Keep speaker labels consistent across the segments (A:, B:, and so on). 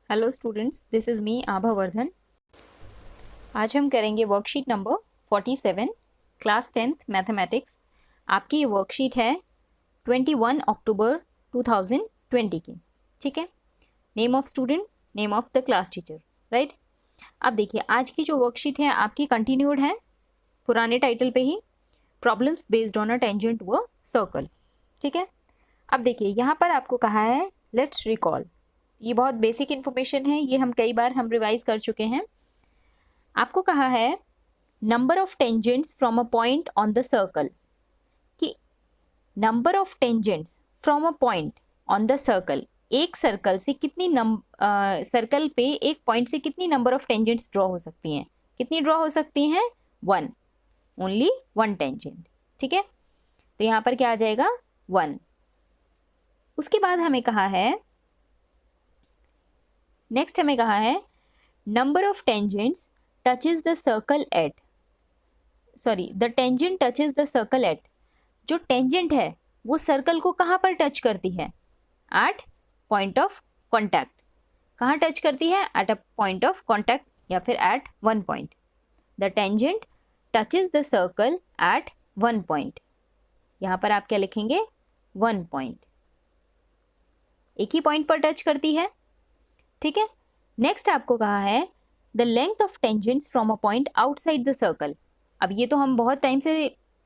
A: Hello students, this is me Abha Vardhan. आज हम करेंगे worksheet number 47 class 10th mathematics. आपकी ये वर्कशीट है 21 अक्टूबर 2020 की। ठीक है, name of student, name of the class teacher, right. अब देखिए, आज की जो वर्कशीट है आपकी कंटिन्यूड है पुराने टाइटल पे ही, problems based on a tangent व सर्कल। ठीक है, अब देखिए यहाँ पर आपको कहा है लेट्स रिकॉल। ये बहुत बेसिक इन्फॉर्मेशन है, ये हम कई बार रिवाइज कर चुके हैं। आपको कहा है number of tangents from a point on the circle, कि number of tangents from a point on the circle, एक सर्कल से कितनी सर्कल पे एक पॉइंट से कितनी नंबर ऑफ टेंजेंट्स ड्रॉ हो सकती हैं। कितनी ड्रॉ हो सकती हैं? One, only one tangent. ठीक है, तो यहाँ पर क्या आ जाएगा? वन। उसके बाद हमें कहा है, नेक्स्ट हमें कहा है number of tangents touches the circle at, sorry the tangent touches the circle at, जो टेंजेंट है वो सर्कल को कहाँ पर टच करती है? At point of contact. कहाँ टच करती है? At a point of contact या फिर at one point. The tangent touches the circle at one point. यहाँ पर आप क्या लिखेंगे? वन पॉइंट, एक ही पॉइंट पर टच करती है। ठीक है, नेक्स्ट आपको कहा है the length of tangents from a point outside the circle. अब ये तो हम बहुत टाइम से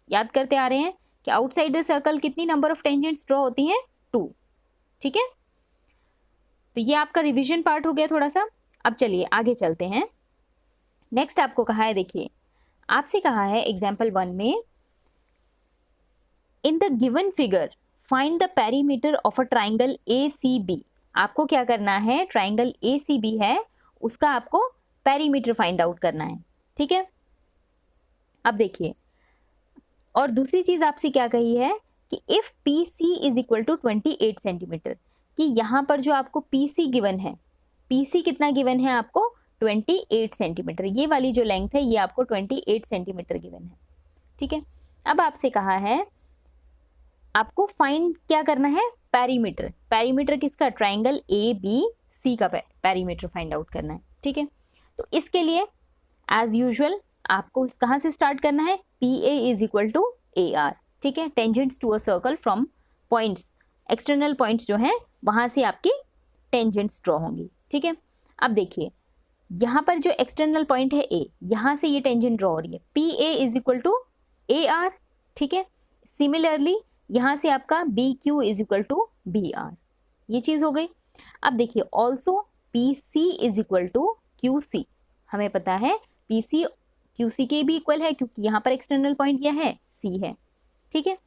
A: याद करते आ रहे हैं कि आउटसाइड द सर्कल कितनी नंबर ऑफ टेंजेंट्स ड्रॉ होती हैं? टू। ठीक है, तो ये आपका रिवीजन पार्ट हो गया थोड़ा सा। अब चलिए आगे चलते हैं। नेक्स्ट आपको कहा है, देखिए आपसे कहा है एग्जाम्पल 1 में, in the given figure find the perimeter of a triangle ACB। आपको क्या करना है? ट्राइंगल ACB है, उसका आपको पेरीमीटर फाइंड आउट करना है। ठीक है, अब देखिए, और दूसरी चीज आपसे क्या कही है कि if PC is equal to 28 centimetre, कि यहाँ पर जो आपको PC गिवन है, PC कितना गिवन है आपको? 28 सेंटीमीटर। ये वाली जो लेंथ है ये आपको 28 सेंटीमीटर गिवन है। ठीक है, अब आपसे कहा है आपको फाइंड क्या करना है? पेरीमीटर। पेरीमीटर किसका? ट्राइंगल ABC का पेरीमीटर फाइंड आउट करना है। ठीक है, तो इसके लिए एज यूजुअल आपको कहाँ से स्टार्ट करना है? PA is equal to AR। ठीक है, tangents to a circle from points, external points जो हैं वहां से आपकी टेंजेंट्स ड्रॉ होंगी। ठीक है, अब देखिए यहाँ पर जो एक्सटर्नल पॉइंट है A, यहाँ से ये टेंजेंट ड्रॉ हो रही है, PA is equal to AR। ठीक है, सिमिलरली यहाँ से आपका BQ is equal to BR, ये चीज हो गई। अब देखिए also PC is equal to QC। हमें पता है PC QC के भी इक्वल है क्योंकि यहाँ पर एक्सटर्नल पॉइंट क्या है? C है। ठीक है,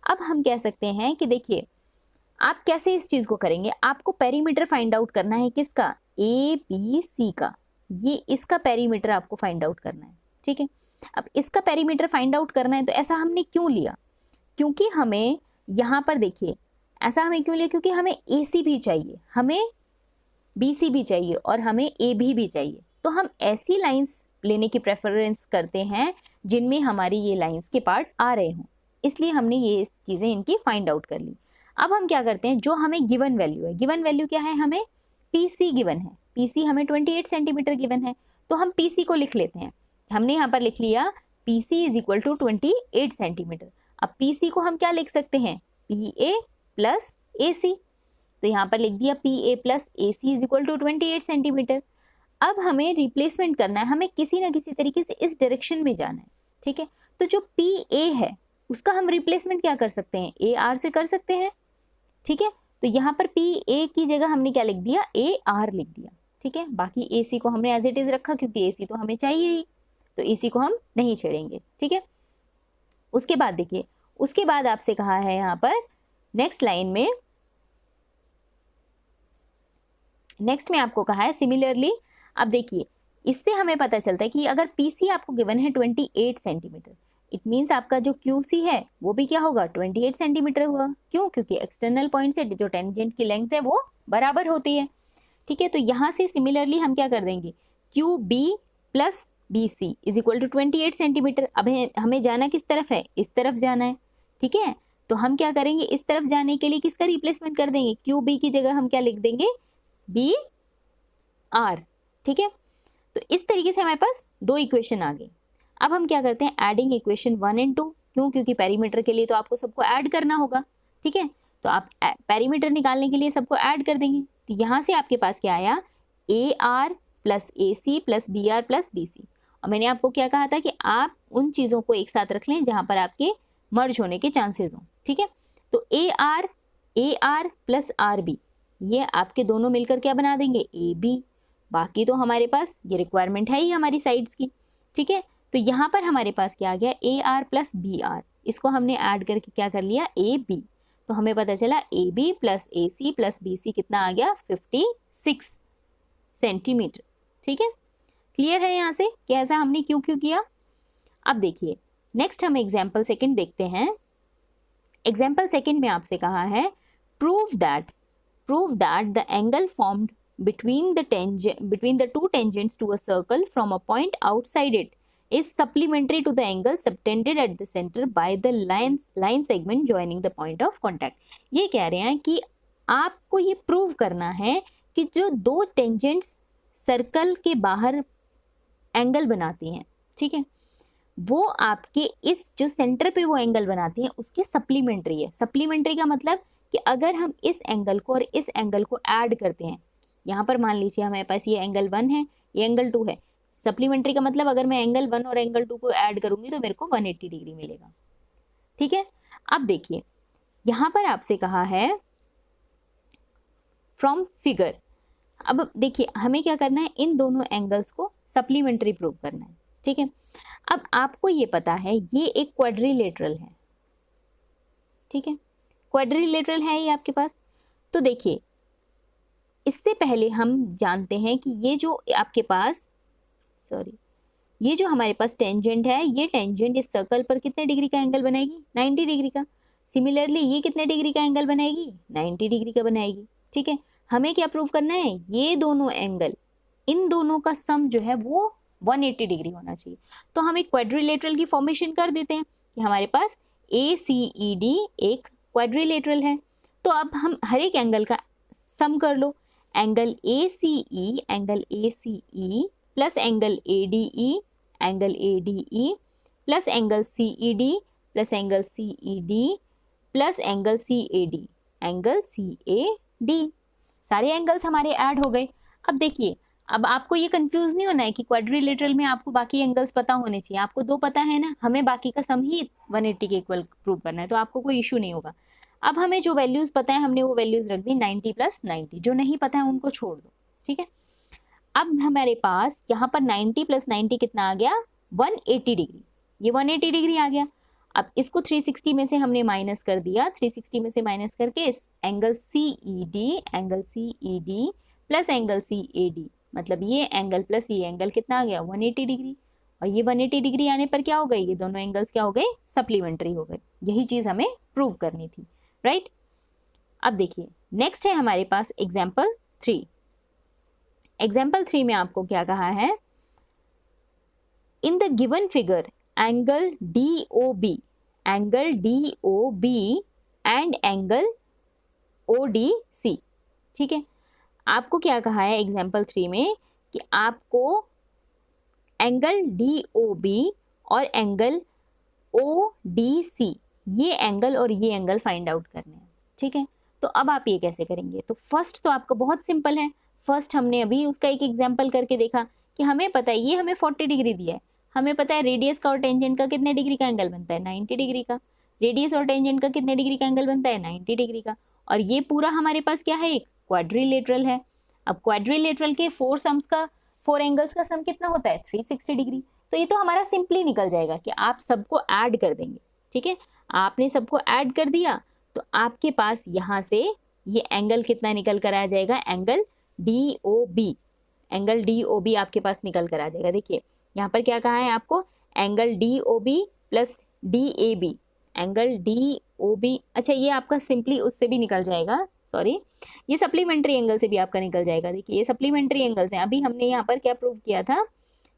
A: अब हम कह सकते हैं कि देखिए आप कैसे इस चीज को करेंगे, आपको पेरीमीटर फाइंड आउट करना है किसका? ABC का। ये इसका पेरीमीटर आपको फाइंड आउट करना है। ठीक है, अब इसका पेरीमीटर फाइंड आउट करना है तो ऐसा हमने क्यों लिया? क्योंकि हमें यहाँ पर देखिए ऐसा हमें क्यों लिया? क्योंकि हमें AC भी चाहिए, हमें BC भी चाहिए और हमें AB भी चाहिए। तो हम ऐसी लाइंस लेने की प्रेफरेंस करते हैं जिनमें हमारी ये लाइंस के पार्ट आ रहे हों, इसलिए हमने ये चीज़ें इनकी फाइंड आउट कर ली। अब हम क्या करते हैं, जो हमें गिवन वैल्यू है, गिवन वैल्यू क्या है? हमें PC गिवन है, PC हमें 28 सेंटीमीटर गिवन है, तो हम PC को लिख लेते हैं। हमने यहाँ पर लिख लिया PC is equal to 28 centimetre. अब PC को हम क्या लिख सकते हैं? PA plus AC। तो यहाँ पर लिख दिया PA plus AC is equal to 28 centimetre. अब हमें रिप्लेसमेंट करना है, हमें किसी ना किसी तरीके से इस डायरेक्शन में जाना है। ठीक है, तो जो PA है उसका हम रिप्लेसमेंट क्या कर सकते हैं? AR से कर सकते हैं। ठीक है, तो यहाँ पर PA की जगह हमने क्या लिख दिया? AR लिख दिया। ठीक है, बाकी AC को हमने एज इट इज रखा क्योंकि AC तो हमें चाहिए ही, तो AC को हम नहीं छेड़ेंगे। ठीक है, उसके बाद देखिए, उसके बाद आपसे कहा है यहाँ पर नेक्स्ट लाइन में, नेक्स्ट में आपको कहा है सिमिलरली। अब देखिए इससे हमें पता चलता है कि अगर PC आपको गिवन है 28 सेंटीमीटर, इट मीन्स आपका जो QC है वो भी क्या होगा? 28 सेंटीमीटर हुआ। क्यों? क्योंकि एक्सटर्नल पॉइंट से जो टेंजेंट की लेंथ है वो बराबर होती है। ठीक है, तो यहाँ से सिमिलरली हम क्या कर देंगे? QB plus BC is equal to 28 centimetre. अब हमें जाना किस तरफ है? इस तरफ जाना है। ठीक है, तो हम क्या करेंगे? इस तरफ जाने के लिए किसका रिप्लेसमेंट कर देंगे? QB की जगह हम क्या लिख देंगे? B आर, ठीक है। तो इस तरीके से हमारे पास दो इक्वेशन आ गई। अब हम क्या करते हैं, एडिंग इक्वेशन 1 एंड 2, क्यों, क्योंकि पेरीमीटर के लिए तो आपको सबको ऐड करना होगा, ठीक है। तो आप पेरीमीटर निकालने के लिए सबको ऐड कर देंगे। तो यहाँ से आपके पास क्या आया, A R plus A C plus B R plus B C. और मैंने आपको क्या कहा था कि आप उन चीज़ों को एक साथ रख लें जहाँ पर आपके मर्ज होने के चांसेस हों, ठीक है। तो A R plus R B, ये आपके दोनों मिलकर क्या बना देंगे, ए बी। बाकी तो हमारे पास ये रिक्वायरमेंट है ही हमारी साइड्स की, ठीक है। तो यहाँ पर हमारे पास क्या आ गया, A R plus B R, इसको हमने ऐड करके क्या कर लिया, ए बी। तो हमें पता चला A B plus A C plus B C कितना आ गया, 56 सेंटीमीटर, ठीक है। क्लियर है यहाँ से कि ऐसा हमने क्यों क्यों किया। अब देखिए नेक्स्ट हम एग्जाम्पल सेकंड देखते हैं। एग्जाम्पल सेकंड में आपसे कहा है prove that the angle formed between the two tangents to a circle from a point outside it is supplementary to the angle subtended at the center by the line segment joining the point of contact। ये कह रहे हैं कि आपको ये prove करना है कि जो दो टेंजेंट्स सर्कल के बाहर एंगल बनाती हैं, ठीक है, वो आपके इस जो सेंटर पे वो एंगल बनाती हैं उसके सप्लीमेंट्री है। सप्लीमेंट्री का मतलब कि अगर हम इस एंगल को और इस एंगल को ऐड करते हैं, यहाँ पर मान लीजिए हमारे पास ये एंगल 1 है, ये एंगल 2 है। सप्लीमेंट्री का मतलब अगर मैं एंगल 1 और एंगल 2 को ऐड करूंगी तो मेरे को 180 डिग्री मिलेगा, ठीक है। अब देखिए यहाँ पर आपसे कहा है फ्रॉम फिगर। अब देखिए हमें क्या करना है, इन दोनों एंगल्स को सप्लीमेंट्री प्रूव करना है, ठीक है। अब आपको ये पता है ये एक क्वाड्रिलेटरल है, ठीक है, क्वाड्रिलेटरल है ये आपके पास। तो देखिए इससे पहले हम जानते हैं कि ये जो आपके पास ये जो हमारे पास टेंजेंट है, ये टेंजेंट इस सर्कल पर कितने डिग्री का एंगल बनाएगी, 90 डिग्री का। सिमिलरली ये कितने डिग्री का एंगल बनाएगी, 90 डिग्री का बनाएगी, ठीक है। हमें क्या प्रूव करना है, ये दोनों एंगल, इन दोनों का सम जो है वो 180 डिग्री होना चाहिए। तो हम एक क्वाड्रिलेटरल की फॉर्मेशन कर देते हैं कि हमारे पास ACED एक क्वाड्रिलेटरल है। तो अब हम हर एक एंगल का सम कर लो, angle ACE plus angle ADE plus angle CED plus angle CED plus angle CAD, सारे एंगल्स हमारे ऐड हो गए। अब देखिए अब आपको ये कंफ्यूज नहीं होना है कि क्वाड्रिलेटरल में आपको बाकी एंगल्स पता होने चाहिए। आपको दो पता है ना, हमें बाकी का सम ही 180 के इक्वल प्रूव करना है, तो आपको कोई इशू नहीं होगा। अब हमें जो वैल्यूज पता है हमने वो वैल्यूज रख दी 90 प्लस 90, जो नहीं पता है उनको छोड़ दो, ठीक है। अब हमारे पास यहाँ पर 90 प्लस 90 कितना आ गया, 180 डिग्री। ये 180 डिग्री आ गया। अब इसको 360 में से हमने माइनस कर दिया, 360 में से माइनस करके इस angle CED plus angle CAD, मतलब ये एंगल प्लस ये एंगल कितना आ गया, 180 डिग्री। और ये 180 डिग्री आने पर क्या हो गई, ये दोनों एंगल्स क्या हो गए, सप्लीमेंट्री हो गए। यही चीज़ हमें प्रूव करनी थी, राइट। अब देखिए नेक्स्ट है हमारे पास एग्जाम्पल 3। एग्जाम्पल 3 में आपको क्या कहा है, in the given figure angle DOB and angle ODC, ठीक है। आपको क्या कहा है एग्जाम्पल 3 में कि आपको एंगल DOB और एंगल ODC, ये एंगल और ये एंगल फाइंड आउट करने हैं, ठीक है। तो अब आप ये कैसे करेंगे, तो फर्स्ट तो आपका बहुत सिंपल है। फर्स्ट हमने अभी उसका एक एग्जाम्पल करके देखा कि हमें पता है ये हमें 40 डिग्री दिया है, हमें पता है रेडियस का और टेंजेंट का कितने डिग्री का एंगल बनता है, 90 डिग्री का। रेडियस और टेंजेंट का कितने डिग्री का एंगल बनता है, 90 डिग्री का। और ये पूरा हमारे पास क्या है, एक क्वाड्रिलेटरल है। अब क्वाड्रिलेटरल के 4 एंगल्स का सम कितना होता है, 360 डिग्री। तो ये तो हमारा सिंपली निकल जाएगा कि आप सबको ऐड कर देंगे, ठीक है। आपने सबको ऐड कर दिया तो आपके पास यहाँ से ये एंगल कितना निकल कर आ जाएगा, एंगल DOB आपके पास निकल कर आ जाएगा। देखिए यहाँ पर क्या कहा है आपको, angle DOB plus DAB, angle DOB, अच्छा ये आपका सिंपली उससे भी निकल जाएगा, सॉरी ये सप्लीमेंट्री एंगल से भी आपका निकल जाएगा। देखिए ये सप्लीमेंट्री एंगल्स हैं। अभी हमने यहाँ पर क्या प्रूव किया था,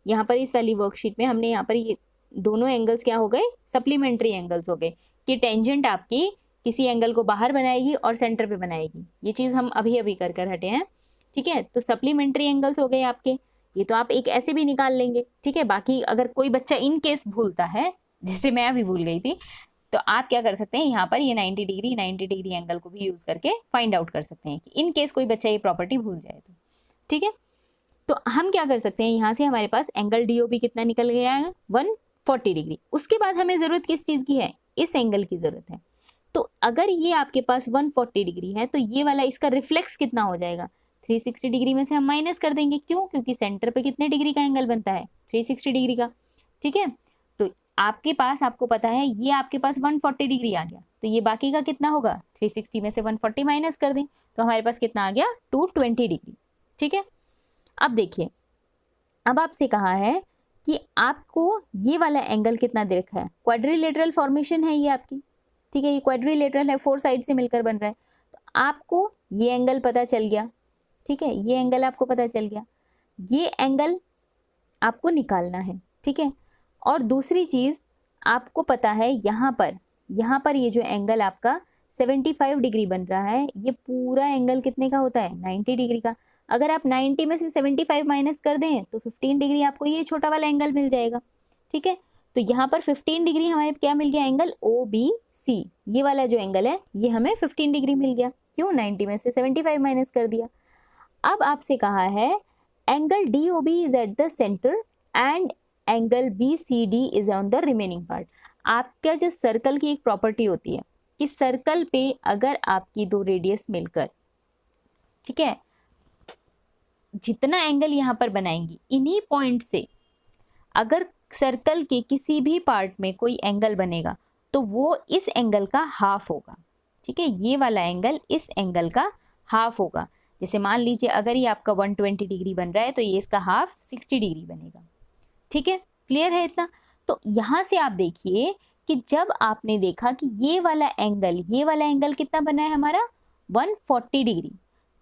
A: यहाँ पर इस वाली वर्कशीट में हमने यहाँ पर ये दोनों एंगल्स क्या हो गए, सप्लीमेंट्री एंगल्स हो गए कि टेंजेंट आपकी किसी एंगल को बाहर बनाएगी और सेंटर पे बनाएगी। ये चीज़ हम अभी अभी कर हटे हैं। ठीक है, तो सप्लीमेंट्री एंगल्स हो गए आपके, ये तो आप एक ऐसे भी निकाल लेंगे। ठीक है, बाकी अगर कोई बच्चा इन केस भूलता है, जैसे मैं अभी भूल गई थी, तो आप क्या कर सकते हैं, यहाँ पर ये 90 डिग्री एंगल को भी यूज करके फाइंड आउट कर सकते हैं कि इन केस कोई बच्चा ये प्रॉपर्टी भूल जाए तो। ठीक है, तो हम क्या कर सकते हैं, यहाँ से हमारे पास एंगल डीओबी कितना निकल गया है, 140 डिग्री। उसके बाद हमें जरूरत किस चीज की है, इस एंगल की जरूरत है। तो अगर ये आपके पास 140 डिग्री है तो ये वाला इसका रिफ्लेक्स कितना हो जाएगा, 360 डिग्री में से हम माइनस कर देंगे। क्यों, क्योंकि सेंटर पे कितने डिग्री का एंगल बनता है, 360 डिग्री का। ठीक है, तो आपके पास, आपको पता है ये आपके पास 140 डिग्री आ गया, तो ये बाकी का कितना होगा, 360 में से 140 माइनस कर दें तो हमारे पास कितना आ गया, 220 डिग्री। ठीक है, अब देखिए, अब आपसे कहा है कि आपको ये वाला एंगल कितना दे रखा है, क्वाड्रिलेटरल फॉर्मेशन है ये आपकी। ठीक है, ये क्वाड्रिलेटरल है, 4 साइड से मिलकर बन रहा है, तो आपको ये एंगल पता चल गया। ठीक है, ये एंगल आपको पता चल गया, ये एंगल आपको निकालना है। ठीक है, और दूसरी चीज आपको पता है, यहाँ पर ये जो एंगल आपका 75 डिग्री बन रहा है, ये पूरा एंगल कितने का होता है, 90 डिग्री का। अगर आप 90 में से 75 माइनस कर दें तो 15 डिग्री आपको ये छोटा वाला एंगल मिल जाएगा। ठीक है, तो यहाँ पर 15 डिग्री हमारे क्या मिल गया, एंगल OBC, ये वाला जो एंगल है ये हमें 15 डिग्री मिल गया। क्यों, 90 में से 75 माइनस कर दिया। अब आपसे कहा है angle DOB is at the centre and angle BCD is on the remaining part. आपका जो सर्कल की एक प्रॉपर्टी होती है कि सर्कल पे अगर आपकी दो रेडियस मिलकर, ठीक है, जितना एंगल यहाँ पर बनाएंगी, इन्हीं पॉइंट से अगर सर्कल के किसी भी पार्ट में कोई एंगल बनेगा तो वो इस एंगल का हाफ होगा। ठीक है, ये वाला एंगल इस एंगल का हाफ होगा। जैसे मान लीजिए अगर ये आपका 120 डिग्री बन रहा है तो ये इसका हाफ 60 डिग्री बनेगा। ठीक है, क्लियर है इतना। तो यहाँ से आप देखिए कि जब आपने देखा कि ये वाला एंगल कितना बना है हमारा, 140 डिग्री,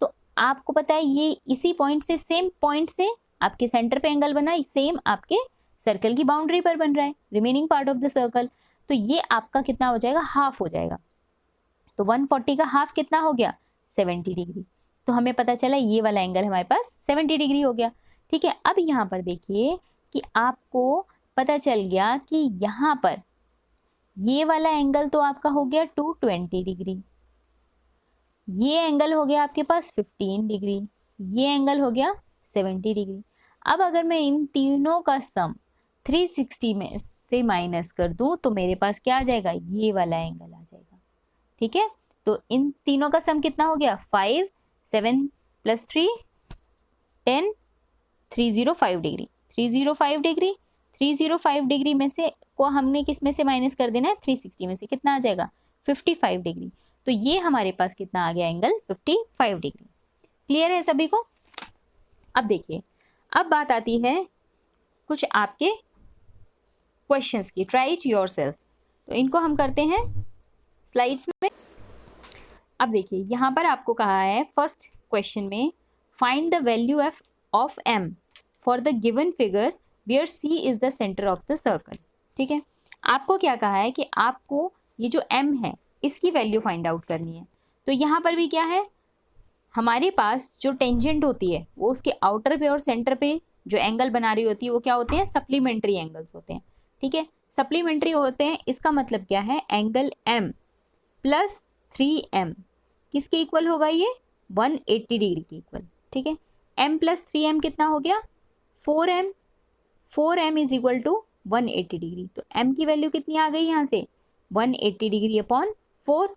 A: तो आपको पता है ये इसी पॉइंट से, सेम पॉइंट से आपके सेंटर पे एंगल बना, सेम आपके सर्कल की बाउंड्री पर बन रहा है, remaining part of the circle, तो ये आपका कितना हो जाएगा, हाफ हो जाएगा। तो 140 का हाफ कितना हो गया, 70 डिग्री। तो हमें पता चला ये वाला एंगल हमारे पास 70 डिग्री हो गया। ठीक है, अब यहाँ पर देखिए कि आपको पता चल गया कि यहाँ पर ये वाला एंगल तो आपका हो गया 220 डिग्री, ये एंगल हो गया आपके पास 15 डिग्री, ये एंगल हो गया 70 डिग्री। अब अगर मैं इन तीनों का सम 360 में से माइनस कर दूं तो मेरे पास क्या आ जाएगा, ये वाला एंगल आ जाएगा। ठीक है, तो इन तीनों का सम कितना हो गया, 5, 7 + 3 10, 305 डिग्री। 305 डिग्री, 305 डिग्री में से को हमने किस में से माइनस कर देना है, 360 में से, कितना आ जाएगा, 55 डिग्री। तो ये हमारे पास कितना आ गया, एंगल 55 डिग्री। क्लियर है सभी को। अब देखिए, अब बात आती है कुछ आपके क्वेश्चंस की, ट्राई इट योरसेल्फ। तो इनको हम करते हैं स्लाइड्स में। अब देखिए, यहाँ पर आपको कहा है फर्स्ट क्वेश्चन में, find the value of m for the given figure where C is the centre of the circle. ठीक है, आपको क्या कहा है कि आपको ये जो m है इसकी वैल्यू फाइंड आउट करनी है। तो यहाँ पर भी क्या है, हमारे पास जो टेंजेंट होती है वो उसके आउटर पे और सेंटर पे जो एंगल बना रही होती है वो क्या होते हैं, सप्लीमेंट्री एंगल्स होते हैं। ठीक है, सप्लीमेंट्री होते हैं, इसका मतलब क्या है, एंगल m + 3m किसके इक्वल होगा, ये 180 डिग्री के इक्वल। ठीक है, m + 3m कितना हो गया, 4m, 4m is equal to 180 degree. तो m की वैल्यू कितनी आ गई यहाँ से, 180 डिग्री अपॉन 4।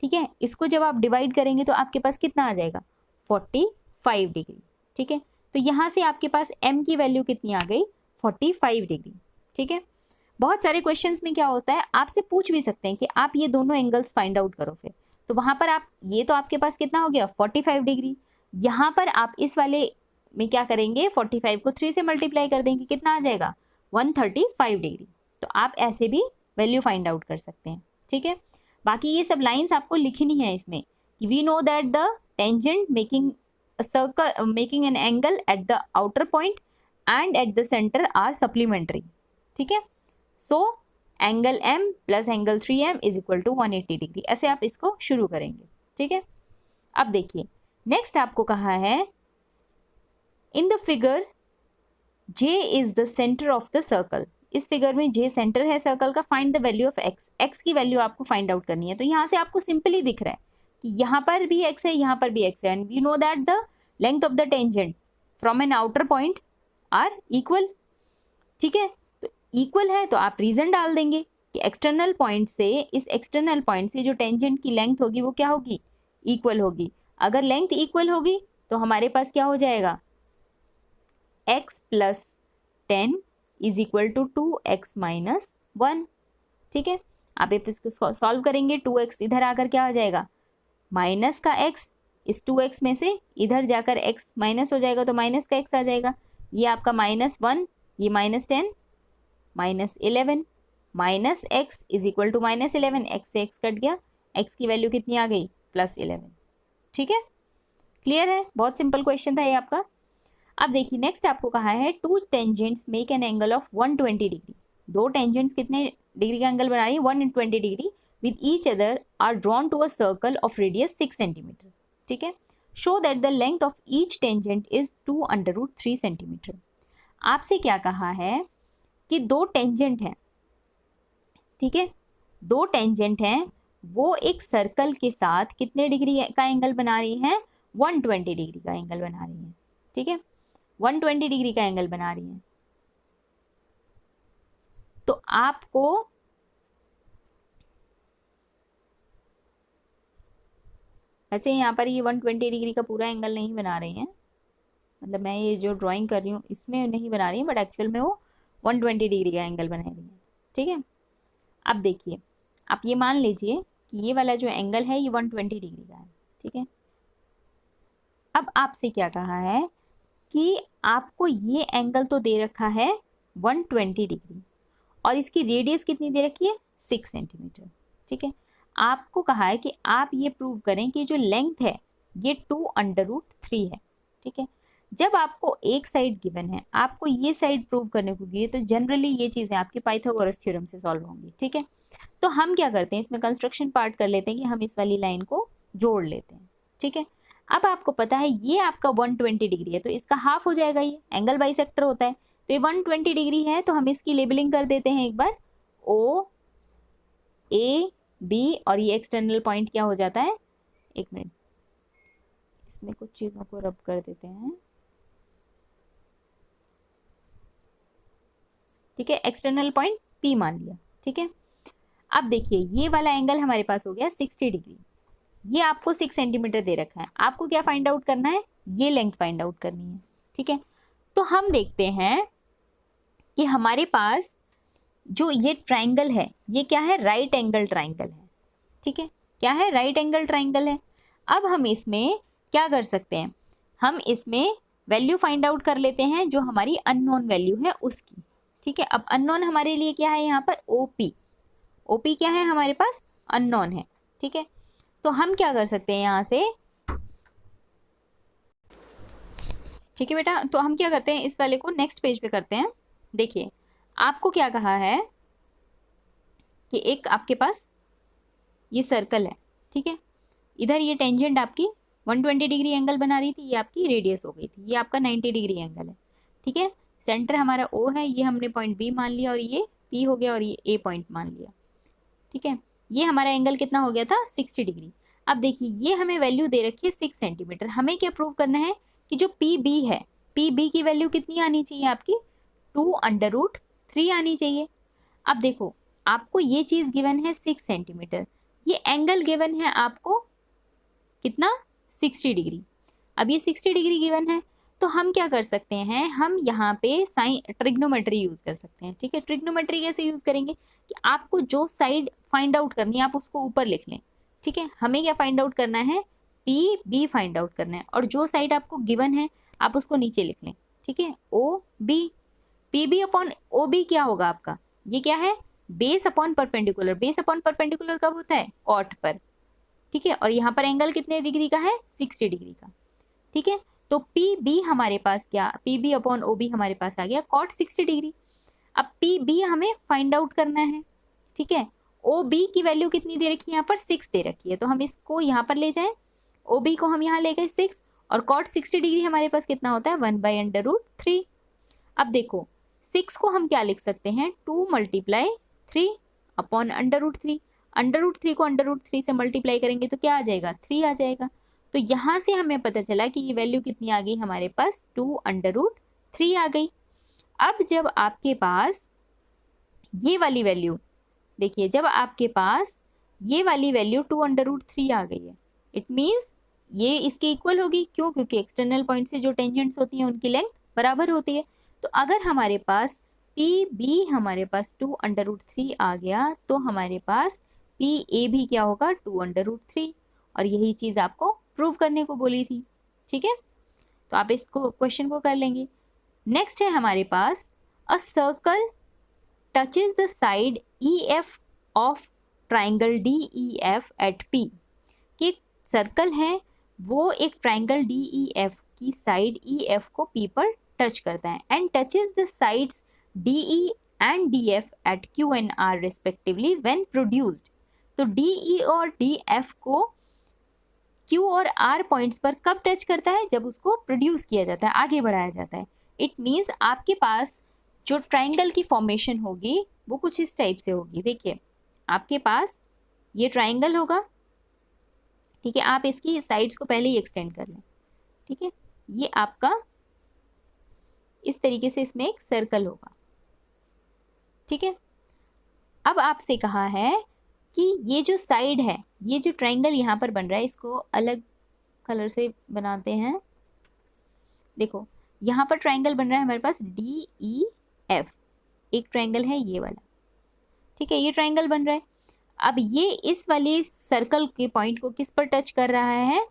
A: ठीक है, इसको जब आप डिवाइड करेंगे तो आपके पास कितना आ जाएगा, 45 डिग्री। ठीक है, तो यहाँ से आपके पास m की वैल्यू कितनी आ गई, 45 डिग्री। ठीक है, बहुत सारे क्वेश्चंस में क्या होता है, आपसे पूछ भी सकते हैं कि आप ये दोनों एंगल्स फाइंड आउट करो फिर। तो वहाँ पर आप, ये तो आपके पास कितना हो गया, 45 डिग्री। यहाँ पर आप इस वाले में क्या करेंगे, 45 को 3 से मल्टीप्लाई कर देंगे, कितना आ जाएगा, 135 डिग्री। तो आप ऐसे भी वैल्यू फाइंड आउट कर सकते हैं। ठीक है, बाकी ये सब लाइंस आपको लिखनी है इसमें कि we know that the tangent making a circle making an angle at the outer point and at the center are supplementary. ठीक है, so angle m plus angle 3m is equal to 180 degree. ऐसे आप इसको शुरू करेंगे। ठीक है, अब देखिए नेक्स्ट आपको कहा है in the figure J is the centre of the circle, इस फिगर में J सेंटर है सर्कल का, find the value of x, x की वैल्यू आपको फाइंड आउट करनी है। तो यहाँ से आपको सिंपली दिख रहा है कि यहाँ पर भी x है, यहाँ पर भी x है, and we know that the length of the tangent from an outer point are equal. ठीक है, तो इक्वल है तो आप रीजन डाल देंगे कि एक्सटर्नल पॉइंट से, इस एक्सटर्नल पॉइंट से जो टेंजेंट की लेंथ होगी वो क्या होगी, इक्वल होगी। अगर लेंथ इक्वल होगी तो हमारे पास क्या हो जाएगा, x plus 10 is equal to 2x minus 1। ठीक है, आप इसको सॉल्व करेंगे, 2x इधर आकर क्या हो जाएगा, माइनस का x, इस 2x में से इधर जाकर x माइनस हो जाएगा तो माइनस का x आ जाएगा, ये आपका -1, ये -10 -11 minus x is equal to -11, x से x कट गया, x की वैल्यू कितनी आ गई, +11। ठीक है, क्लियर है, बहुत सिंपल क्वेश्चन था ये आपका। अब देखिए नेक्स्ट आपको कहा है, two tangents make an angle of 120 degree, दो टेंजेंट्स कितने डिग्री का एंगल बना रही है, 120 degree, with each other are drawn to a circle of radius 6 centimetre. ठीक है, show that the length of each tangent is 2√3 centimetre. आपसे क्या कहा है कि दो टेंजेंट हैं, ठीक है, दो टेंजेंट हैं, वो एक सर्कल के साथ कितने डिग्री का एंगल बना रही हैं, 120 डिग्री का एंगल बना रही हैं। ठीक है, 120 डिग्री का एंगल बना रही हैं। तो आपको वैसे यहाँ पर ये 120 डिग्री का पूरा एंगल नहीं बना रही हैं, मतलब मैं ये जो ड्राइंग कर रही हूँ इसमें नहीं बना रही है, बट एक्चुअल में वो 120 डिग्री का एंगल बना रही है। ठीक है, अब देखिए आप ये मान लीजिए कि ये वाला जो एंगल है ये 120 डिग्री का है। ठीक है, अब आपसे क्या कहा है कि आपको ये एंगल तो दे रखा है 120 डिग्री और इसकी रेडियस कितनी दे रखी है, 6 सेंटीमीटर। ठीक है, आपको कहा है कि आप ये प्रूव करें कि जो लेंथ है ये 2√3 है। ठीक है, जब आपको एक साइड गिवन है, आपको ये साइड प्रूव करने को दी है, तो जनरली ये चीज़ें आपके पाइथागोरस थ्योरम से सॉल्व होंगी। ठीक है, तो हम क्या करते हैं, इसमें कंस्ट्रक्शन पार्ट कर लेते हैं कि हम इस वाली लाइन को जोड़ लेते हैं। ठीक है, अब आपको पता है ये आपका 120 डिग्री है, तो इसका हाफ हो जाएगा, ये एंगल बाइसेक्टर होता है, तो ये 120 डिग्री है, तो हम इसकी लेबलिंग कर देते हैं एक बार, ओ ए बी, और ये एक्सटर्नल पॉइंट क्या हो जाता है, एक मिनट इसमें कुछ चीज़ों को रब कर देते हैं। ठीक है, एक्सटर्नल पॉइंट पी मान लिया। ठीक है, अब देखिए ये वाला एंगल हमारे पास हो गया 60 डिग्री, ये आपको 6 सेंटीमीटर दे रखा है, आपको क्या फाइंड आउट करना है, ये लेंथ फाइंड आउट करनी है। ठीक है, तो हम देखते हैं कि हमारे पास जो ये ट्राइंगल है ये क्या है, राइट एंगल ट्राइंगल है। ठीक है, क्या है, राइट एंगल ट्राइंगल है। अब हम इसमें क्या कर सकते हैं, हम इसमें वैल्यू फाइंड आउट कर लेते हैं जो हमारी अननोन वैल्यू है उसकी। ठीक है, अब अननोन हमारे लिए क्या है, यहाँ पर ओपी, ओपी क्या है हमारे पास, अननोन है। ठीक है, तो हम क्या कर सकते हैं यहाँ से, ठीक है बेटा, तो हम क्या करते हैं, इस वाले को नेक्स्ट पेज पे करते हैं। देखिए आपको क्या कहा है कि एक आपके पास ये सर्कल है। ठीक है, इधर ये टेंजेंट आपकी 120 डिग्री एंगल बना रही थी, ये आपकी रेडियस हो गई थी, ये आपका 90 डिग्री एंगल है। ठीक है, सेंटर हमारा ओ है, ये हमने पॉइंट बी मान लिया, और ये पी हो गया, और ये ए पॉइंट मान लिया। ठीक है, ये हमारा एंगल कितना हो गया था, 60 डिग्री। अब देखिए ये हमें वैल्यू दे रखी है 6 सेंटीमीटर, हमें क्या प्रूव करना है कि जो पी बी है, पी बी की वैल्यू कितनी आनी चाहिए आपकी, 2√3 आनी चाहिए। अब देखो आपको ये चीज़ गिवन है 6 सेंटीमीटर, ये एंगल गिवन है आपको कितना, 60 डिग्री। अब ये 60 डिग्री गिवन है, तो हम क्या कर सकते हैं, हम यहाँ पे साइन ट्रिग्नोमेट्री यूज़ कर सकते हैं। ठीक है, ट्रिग्नोमेट्री कैसे यूज़ करेंगे कि आपको जो साइड फाइंड आउट करनी है आप उसको ऊपर लिख लें। ठीक है, हमें क्या फाइंड आउट करना है, पी बी फाइंड आउट करना है, और जो साइड आपको गिवन है आप उसको नीचे लिख लें। ठीक है, O B, P B upon O B क्या होगा आपका, ये क्या है, base upon perpendicular. Base upon perpendicular कब होता है, कॉट पर। ठीक है, और यहाँ पर एंगल कितने डिग्री का है, 60 डिग्री का। ठीक है, तो पी बी हमारे पास क्या, P B upon O B हमारे पास आ गया कॉट 60 डिग्री। अब पी बी हमें फाइंड आउट करना है। ठीक है, ओ बी की वैल्यू कितनी दे रखी है, यहाँ पर 6 दे रखी है, तो हम इसको यहाँ पर ले जाएं, ओ बी को हम यहाँ ले गए 6, और cot 60 डिग्री हमारे पास कितना होता है 1/√3। अब देखो 6 को हम क्या लिख सकते हैं 2 × 3 अपॉन √3। √3 को √3 से मल्टीप्लाई करेंगे तो क्या आ जाएगा 3 आ जाएगा। तो यहाँ से हमें पता चला कि ये वैल्यू कितनी आ गई हमारे पास 2√3 आ गई। अब जब आपके पास ये वाली वैल्यू देखिए, जब आपके पास ये वाली वैल्यू 2√3 आ गई है, इट मीन्स ये इसके इक्वल होगी। क्यों? क्योंकि एक्सटर्नल पॉइंट से जो टेंजेंट्स होती हैं उनकी लेंथ बराबर होती है। तो अगर हमारे पास पी बी हमारे पास 2√3 आ गया तो हमारे पास पी ए भी क्या होगा 2√3, और यही चीज आपको प्रूव करने को बोली थी। ठीक है, तो आप इसको क्वेश्चन को कर लेंगे। नेक्स्ट है हमारे पास a circle touches the side EF of triangle DEF at P। कि सर्कल है वो एक ट्राइंगल DEF की साइड EF को P पर टच करता है and touches the sides DE and DF at Q and R respectively when produced. तो DE और DF को Q और R पॉइंट्स पर कब टच करता है? जब उसको प्रोड्यूस किया जाता है, आगे बढ़ाया जाता है। इट मीन्स आपके पास जो ट्राइंगल की फॉर्मेशन होगी वो कुछ इस टाइप से होगी। देखिए आपके पास ये ट्राइंगल होगा, ठीक है, आप इसकी साइड्स को पहले ही एक्सटेंड कर लें। ठीक है, ये आपका इस तरीके से इसमें एक सर्कल होगा। ठीक है, अब आपसे कहा है कि ये जो साइड है, ये जो ट्राइंगल यहाँ पर बन रहा है, इसको अलग कलर से बनाते हैं। देखो यहाँ पर ट्राइंगल बन रहा है हमारे पास DEF, एक ट्राइंगल है ये वाला। ठीक है, ये ट्राइंगल बन रहा है। अब ये इस वाले सर्कल के पॉइंट को किस पर टच कर रहा है?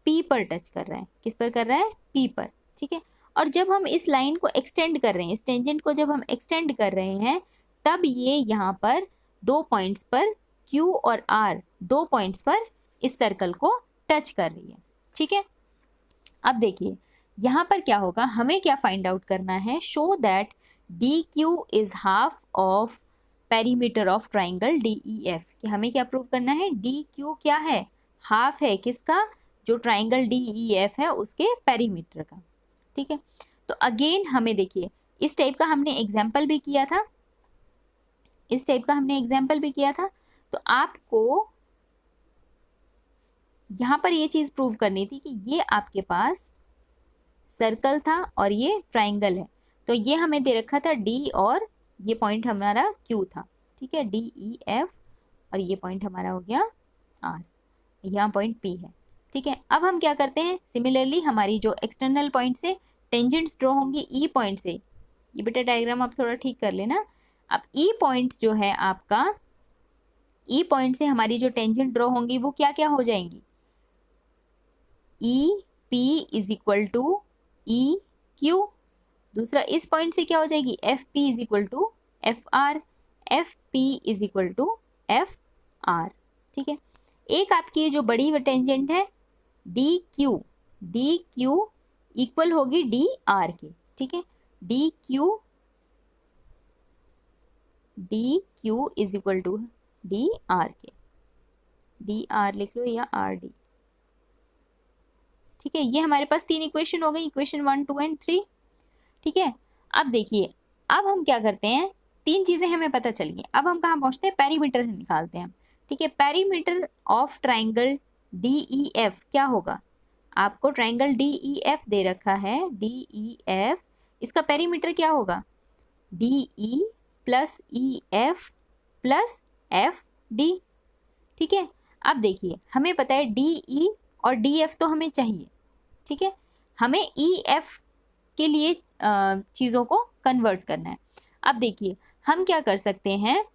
A: P पर टच कर रहा है। किस पर कर रहा है? P पर। ठीक है, और जब हम इस लाइन को एक्सटेंड कर रहे हैं, इस टेंजेंट को जब हम एक्सटेंड कर रहे हैं, तब ये यहाँ पर 2 पॉइंट्स पर Q और R 2 पॉइंट्स पर इस सर्कल को टच कर रही है। ठीक है, अब देखिए यहाँ पर क्या होगा, हमें क्या फाइंड आउट करना है? Show that DQ is half of perimeter of triangle DEF। कि हमें क्या प्रूव करना है? DQ क्या है? हाफ है किसका? जो ट्राइंगल DEF है उसके पेरीमीटर का। ठीक है, तो अगेन हमें देखिए इस टाइप का हमने एग्जाम्पल भी किया था, इस टाइप का हमने एग्जाम्पल भी किया था। तो आपको यहाँ पर ये चीज प्रूव करनी थी कि ये आपके पास सर्कल था और ये ट्राइंगल है। तो ये हमें दे रखा था D और ये पॉइंट हमारा Q था। ठीक है, DEF और ये पॉइंट हमारा हो गया R, यहाँ पॉइंट P है। ठीक है, अब हम क्या करते हैं? सिमिलरली हमारी जो एक्सटर्नल पॉइंट से टेंजेंट्स ड्रॉ होंगी E पॉइंट से, ये बेटा डायग्राम आप थोड़ा ठीक कर लेना। अब E पॉइंट जो है आपका, E पॉइंट से हमारी जो टेंजेंट ड्रॉ होंगी वो क्या क्या हो जाएंगी? EP is equal to EQ। दूसरा इस पॉइंट से क्या हो जाएगी? FP is equal to FR, FP is equal to FR। ठीक है, एक आपकी जो बड़ी टेंजेंट है DQ, DQ इक्वल होगी DR के। ठीक है, DQ is equal to DR के, DR लिख लो या RD। ठीक है, ये हमारे पास 3 इक्वेशन हो गई, इक्वेशन 1, 2 एंड 3। ठीक है, अब देखिए अब हम क्या करते हैं, 3 चीजें हमें पता चल गई। अब हम कहाँ पहुंचते हैं? पेरीमीटर निकालते हैं। ठीक है, पेरीमीटर ऑफ ट्राइंगल DEF क्या होगा? आपको ट्राइंगल DEF दे रखा है, DEF, इसका पेरीमीटर क्या होगा? DE plus EF plus FD। ठीक है, अब देखिए हमें पता है DE और DF तो हमें चाहिए। ठीक है, हमें EF के लिए चीज़ों को कन्वर्ट करना है। अब देखिए हम क्या कर सकते हैं,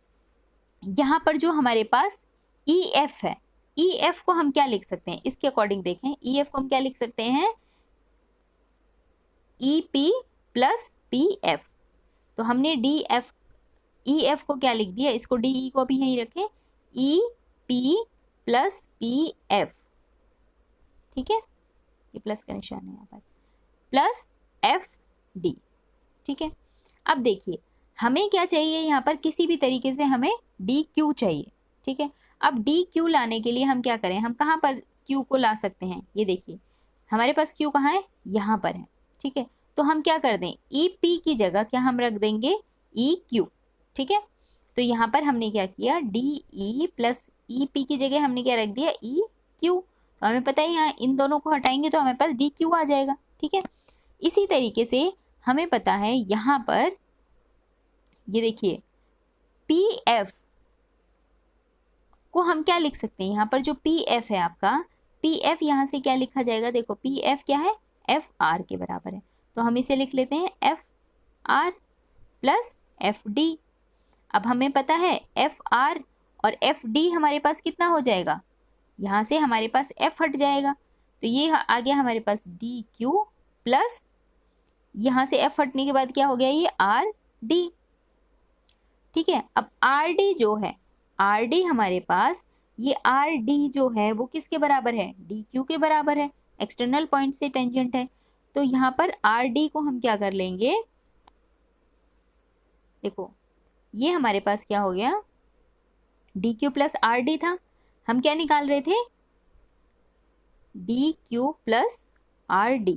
A: यहाँ पर जो हमारे पास EF है, EF को हम क्या लिख सकते हैं? इसके अकॉर्डिंग देखें, EF को हम क्या लिख सकते हैं? EP plus PF। तो हमने EF को क्या लिख दिया? इसको DE को भी यहीं रखें, EP प्लस PF। ठीक है, ये प्लस का निशान है यहाँ पर, प्लस FD। ठीक है, अब देखिए हमें क्या चाहिए? यहाँ पर किसी भी तरीके से हमें DQ चाहिए। ठीक है, अब DQ लाने के लिए हम क्या करें? हम कहाँ पर Q को ला सकते हैं? ये देखिए हमारे पास Q कहाँ है, यहाँ पर है, ठीक है। तो हम क्या कर दें, EP की जगह क्या हम रख देंगे, EQ, ठीक है। तो यहाँ पर हमने क्या किया, DE प्लस EP की जगह हमने क्या रख दिया, EQ। तो हमें पता है यहाँ इन दोनों को हटाएंगे तो हमें पास DQ आ जाएगा, ठीक है। इसी तरीके से हमें पता है यहाँ पर ये देखिए PF को हम क्या लिख सकते हैं, यहाँ पर जो PF है आपका, PF यहाँ से क्या लिखा जाएगा, देखो PF क्या है, FR के बराबर है। तो हम इसे लिख लेते हैं FR प्लस FD। अब हमें पता है FR और FD हमारे पास कितना हो जाएगा, यहाँ से हमारे पास F हट जाएगा, तो ये आ गया हमारे पास DQ प्लस यहाँ से F हटने के बाद क्या हो गया, ये RD, ठीक है। अब RD जो है, RD हमारे पास ये RD जो है वो किसके बराबर है, DQ के बराबर है, एक्सटर्नल पॉइंट से टेंजेंट है। तो यहाँ पर RD को हम क्या कर लेंगे, देखो ये हमारे पास क्या हो गया, DQ प्लस RD था, हम क्या निकाल रहे थे, DQ प्लस RD,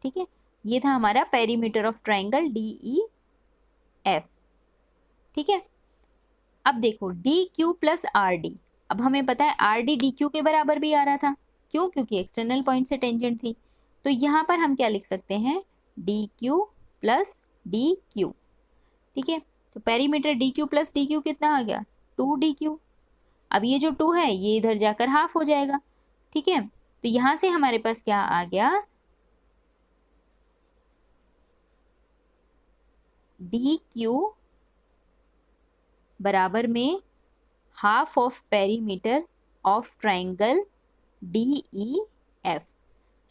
A: ठीक है। ये था हमारा पेरीमीटर ऑफ ट्राइंगल DEF, ठीक है। अब देखो DQ प्लस RD, अब हमें पता है RD DQ के बराबर भी आ रहा था, क्यों, क्योंकि एक्सटर्नल पॉइंट से टेंजेंट थी। तो यहाँ पर हम क्या लिख सकते हैं, DQ प्लस DQ, ठीक है। तो पेरीमीटर DQ प्लस DQ कितना आ गया, 2DQ। अब ये जो 2 है ये इधर जाकर हाफ हो जाएगा, ठीक है। तो यहाँ से हमारे पास क्या आ गया, DQ बराबर में half of perimeter of triangle DEF,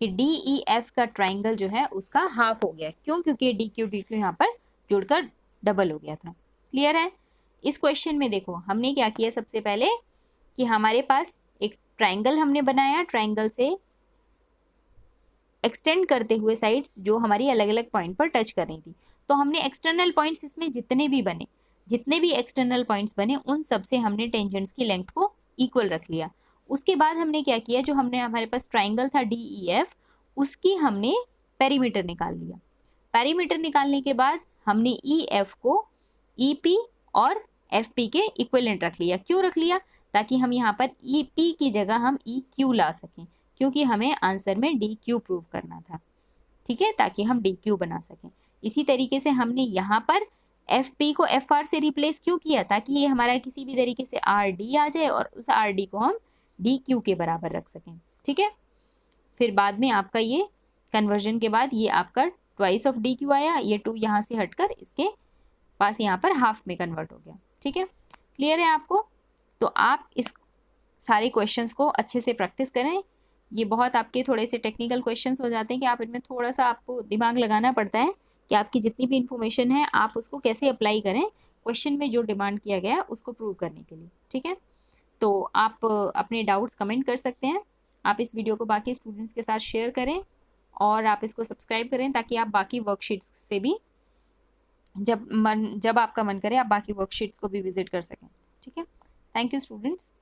A: कि DEF का ट्राइंगल जो है उसका हाफ हो गया, क्यों, क्योंकि DQ यहाँ पर जुड़कर डबल हो गया था। क्लियर है। इस क्वेश्चन में देखो हमने क्या किया, सबसे पहले कि हमारे पास एक ट्राइंगल हमने बनाया, ट्राइंगल से एक्सटेंड करते हुए साइड्स जो हमारी अलग अलग पॉइंट पर टच कर रही थी, तो हमने एक्सटर्नल पॉइंट्स इसमें जितने भी एक्सटर्नल पॉइंट्स बने उन सब से हमने टेंजेंट्स की लेंथ को इक्वल रख लिया। उसके बाद हमने क्या किया, जो हमने हमारे पास ट्राइंगल था DEF, उसकी हमने पेरीमीटर निकाल लिया। पेरीमीटर निकालने के बाद हमने EF को EP और FP के इक्विवेलेंट रख लिया। क्यों रख लिया, ताकि हम यहाँ पर EP की जगह हम EQ ला सकें, क्योंकि हमें आंसर में DQ प्रूव करना था, ठीक है, ताकि हम DQ बना सकें। इसी तरीके से हमने यहाँ पर FP को FR से रिप्लेस क्यों किया, ताकि ये हमारा किसी भी तरीके से RD आ जाए और उस RD को हम DQ के बराबर रख सकें, ठीक है। फिर बाद में आपका ये कन्वर्जन के बाद ये आपका ट्वाइस ऑफ DQ आया, ये 2 यहाँ से हटकर इसके पास यहाँ पर हाफ में कन्वर्ट हो गया, ठीक है। क्लियर है आपको। तो आप इस सारे क्वेश्चंस को अच्छे से प्रैक्टिस करें। ये बहुत आपके थोड़े से टेक्निकल क्वेश्चंस हो जाते हैं कि आप इनमें थोड़ा सा आपको दिमाग लगाना पड़ता है कि आपकी जितनी भी इंफॉर्मेशन है आप उसको कैसे अप्लाई करें क्वेश्चन में जो डिमांड किया गया है उसको प्रूव करने के लिए, ठीक है। तो आप अपने डाउट्स कमेंट कर सकते हैं। आप इस वीडियो को बाकी स्टूडेंट्स के साथ शेयर करें और आप इसको सब्सक्राइब करें, ताकि आप बाकी वर्कशीट्स से भी जब आपका मन करे आप बाकी वर्कशीट्स को भी विजिट कर सकें, ठीक है। Thank you students.